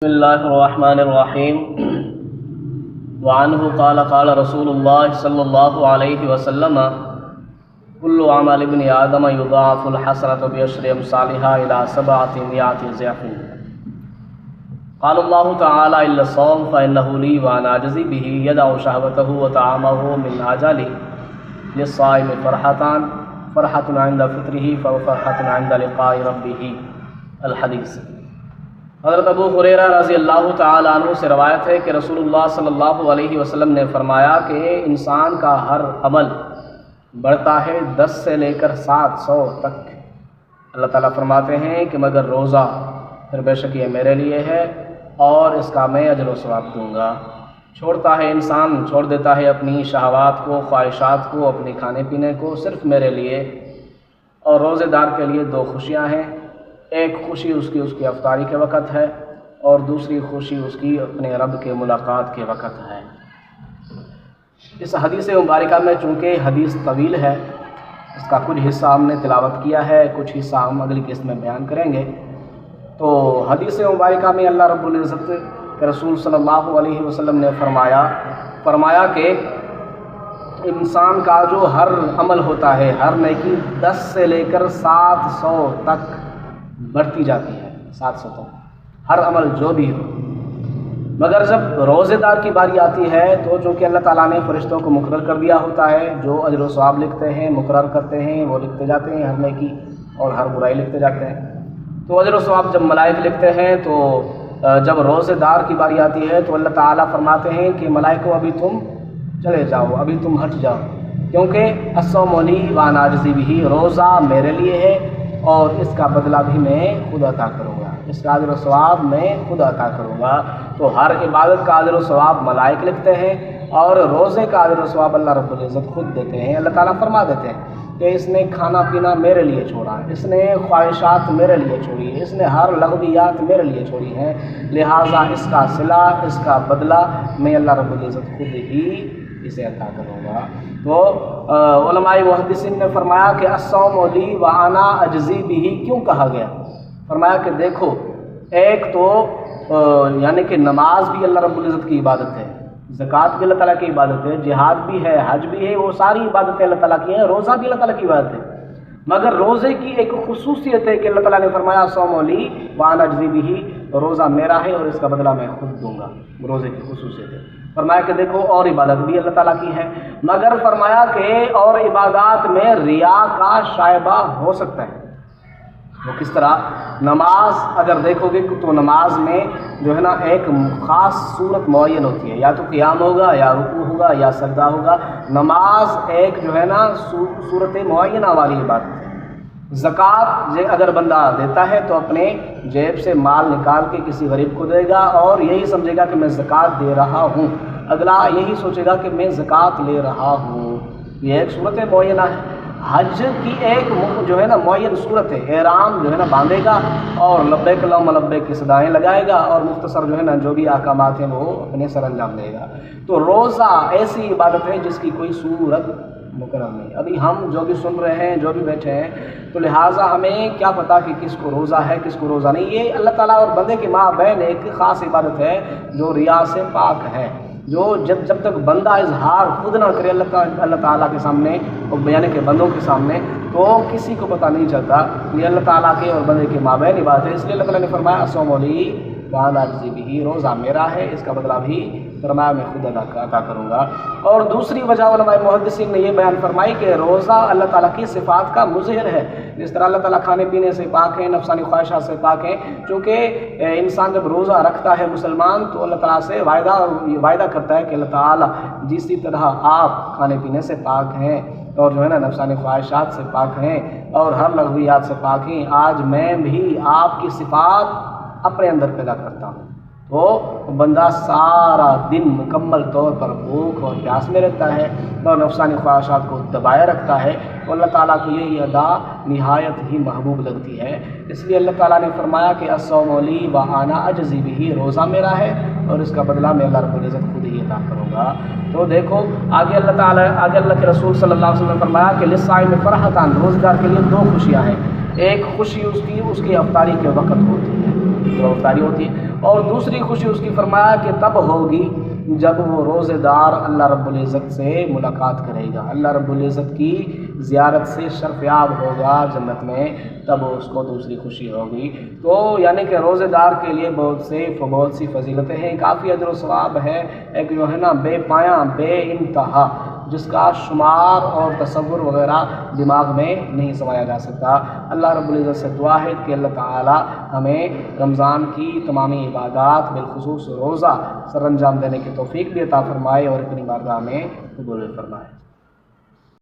بسم اللہ الرحمن الرحیم وعنہ قال قال رسول اللہ صلی اللہ علیہ وسلم کل عمل ابن آدم یضاعف الحسنة بعشر امثالها الى 700 ضعف قال اللہ تعالی الا الصوم فانه لي وانا اجزی به يدع شهوته وطعامه من اجلی للصائم فرحتان فرحة عند فطره وفرحة عند لقاء ربه الحدیث۔ حضرت ابو ہریرہ رضی اللہ تعالیٰ عنہ سے روایت ہے کہ رسول اللہ صلی اللہ علیہ وسلم نے فرمایا کہ انسان کا ہر عمل بڑھتا ہے 10 سے لے کر 700 تک۔ اللہ تعالیٰ فرماتے ہیں کہ مگر روزہ، پھر بے شک یہ میرے لیے ہے اور اس کا میں اجر و ثواب دوں گا۔ چھوڑتا ہے انسان، چھوڑ دیتا ہے اپنی شہوات کو، خواہشات کو، اپنے کھانے پینے کو صرف میرے لیے۔ اور روزے دار کے لیے 2 خوشیاں ہیں، ایک خوشی اس کی افطاری کے وقت ہے اور دوسری خوشی اس کی اپنے رب کے ملاقات کے وقت ہے۔ اس حدیث مبارکہ میں چونکہ حدیث طویل ہے، اس کا کچھ حصہ ہم نے تلاوت کیا ہے، کچھ حصہ ہم اگلی قسط میں بیان کریں گے۔ تو حدیث مبارکہ میں اللہ رب العزت کے رسول صلی اللہ علیہ وسلم نے فرمایا کہ انسان کا جو ہر عمل ہوتا ہے، ہر نیکی 10 سے لے کر 700 تک بڑھتی جاتی ہے، 700 تک ہر عمل جو بھی ہو۔ مگر جب روزے دار کی باری آتی ہے تو چونکہ اللہ تعالیٰ نے فرشتوں کو مقرر کر دیا ہوتا ہے، جو اجر و ثواب لکھتے ہیں، مقرر کرتے ہیں، وہ لکھتے جاتے ہیں، ہر نیکی اور ہر برائی لکھتے جاتے ہیں۔ تو اجر و ثواب جب ملائک لکھتے ہیں تو جب روزے دار کی باری آتی ہے تو اللہ تعالیٰ فرماتے ہیں کہ ملائکو ابھی تم چلے جاؤ، ابھی تم ہٹ جاؤ، کیونکہ الصوم لی وانا اجزی بہ، روزہ میرے لیے ہے اور اس کا بدلہ بھی میں خود عطا کروں گا، اس کا اجر و ثواب میں خود عطا کروں گا۔ تو ہر عبادت کا اجر و ثواب ملائک لکھتے ہیں اور روزے کا اجر و ثواب اللہ رب العزت خود دیتے ہیں۔ اللہ تعالیٰ فرما دیتے ہیں کہ اس نے کھانا پینا میرے لیے چھوڑا، اس نے خواہشات میرے لیے چھوڑی، اس نے ہر لغویات میرے لیے چھوڑی ہیں، لہٰذا اس کا صلہ، اس کا بدلہ میں اللہ رب العزت خود ہی اسے عطا کروں گا۔ تو علماء محدثین نے فرمایا کہ الصوم لی وانا اجزی بہ کیوں کہا گیا؟ فرمایا کہ دیکھو، ایک تو یعنی کہ نماز بھی اللہ رب العزت کی عبادت ہے، زکوٰۃ بھی اللہ تعالیٰ کی عبادت ہے، جہاد بھی ہے، حج بھی ہے، وہ ساری عبادتیں اللہ تعالیٰ کی ہیں، روزہ بھی اللہ تعالیٰ کی عبادت ہے۔ مگر روزے کی ایک خصوصیت ہے کہ اللہ تعالیٰ نے فرمایا الصوم لی وانا اجزی بہ، روزہ میرا ہے اور اس کا بدلہ میں خود دوں گا، روزے کی خصوصیت ہے۔ فرمایا کہ دیکھو اور عبادت بھی اللہ تعالیٰ کی ہے، مگر فرمایا کہ اور عبادات میں ریا کا شائبہ ہو سکتا ہے۔ وہ کس طرح؟ نماز اگر دیکھو گے تو نماز میں جو ہے نا ایک خاص صورت معین ہوتی ہے، یا تو قیام ہوگا یا رکوع ہوگا یا سجدہ ہوگا۔ نماز ایک جو ہے نا صورت معینہ والی عبادت ہے۔ زکوٰۃ اگر بندہ دیتا ہے تو اپنے جیب سے مال نکال کے کسی غریب کو دے گا اور یہی سمجھے گا کہ میں زکوٰۃ دے رہا ہوں، اگلا یہی سوچے گا کہ میں زکوٰۃ لے رہا ہوں۔ یہ ایک صورت معینہ ہے۔ حج کی ایک جو ہے نا معین صورت ہے، احرام جو ہے نا باندھے گا اور لبیک اللہم لبیک کی صدائیں لگائے گا اور مختصر جو ہے نا جو بھی احکامات ہیں وہ اپنے سر انجام دے گا۔ تو روزہ ایسی عبادت ہے جس کی کوئی صورت مقرر نہیں۔ ابھی ہم جو بھی سن رہے ہیں، جو بھی بیٹھے ہیں، تو لہٰذا ہمیں کیا پتہ کہ کس کو روزہ ہے، کس کو روزہ نہیں۔ یہ اللہ تعالیٰ اور بندے کے مابین ایک خاص عبادت ہے جو ریا سے پاک ہے، جو جب تک بندہ اظہار خود نہ کرے اللہ تعالیٰ کے سامنے، یعنی کہ بندوں کے سامنے، تو کسی کو پتہ نہیں چلتا۔ یہ اللہ تعالیٰ کے اور بندے کے مابین عبادت ہے، اس لیے اللہ تعالیٰ نے فرمایا الصوم لی وانا اجزی بہ، روزہ میرا ہے، اس کا بدلہ بھی فرمایا میں خود عطا کروں گا۔ اور دوسری وجہ علماء محدثین نے یہ بیان فرمائی کہ روزہ اللہ تعالیٰ کی صفات کا مظہر ہے۔ جس طرح اللہ تعالیٰ کھانے پینے سے پاک ہے، نفسانی خواہشات سے پاک ہے، چونکہ انسان جب روزہ رکھتا ہے مسلمان تو اللہ تعالیٰ سے وعدہ کرتا ہے کہ اللہ تعالیٰ جسی طرح آپ کھانے پینے سے پاک ہیں اور جو ہے نا نفسانی خواہشات سے پاک ہیں اور ہر لغویات سے پاک ہیں، آج میں بھی آپ کی صفات اپنے اندر پیدا کرتا ہوں۔ تو بندہ سارا دن مکمل طور پر بھوک اور پیاس میں رہتا ہے اور نفسانی خواہشات کو دبائے رکھتا ہے، تو اللہ تعالیٰ کو یہ ادا نہایت ہی محبوب لگتی ہے۔ اس لیے اللہ تعالیٰ نے فرمایا کہ الصوم لی وانا اجزی بہ، روزہ میرا ہے اور اس کا بدلہ میں اللہ رب العزت خود ہی عطا کروں گا۔ تو دیکھو آگے اللہ کے رسول صلی اللہ علیہ وسلم نے فرمایا کہ للصائم فرحتان، روزگار کے لیے 2 خوشیاں ہیں۔ ایک خوشی اس کی افطاری کے وقت ہوتی ہے، افطاری ہوتی ہے۔ اور دوسری خوشی اس کی فرمایا کہ تب ہوگی جب وہ روزے دار اللہ رب العزت سے ملاقات کرے گا، اللہ رب العزت کی زیارت سے شرفیاب ہوگا جنت میں، تب اس کو دوسری خوشی ہوگی۔ تو یعنی کہ روزے دار کے لیے بہت سی فضیلتیں ہیں، کافی اجر و ثواب ہے، ایک جو ہے نا بے پایاں بے انتہا، جس کا شمار اور تصور وغیرہ دماغ میں نہیں سمایا جا سکتا۔ اللہ رب العزت سے دعا ہے کہ اللہ تعالی ہمیں رمضان کی تمامی عبادات بالخصوص روزہ سر انجام دینے کی توفیق بھی عطا فرمائے اور اپنی بارگاہ میں قبول فرمائے۔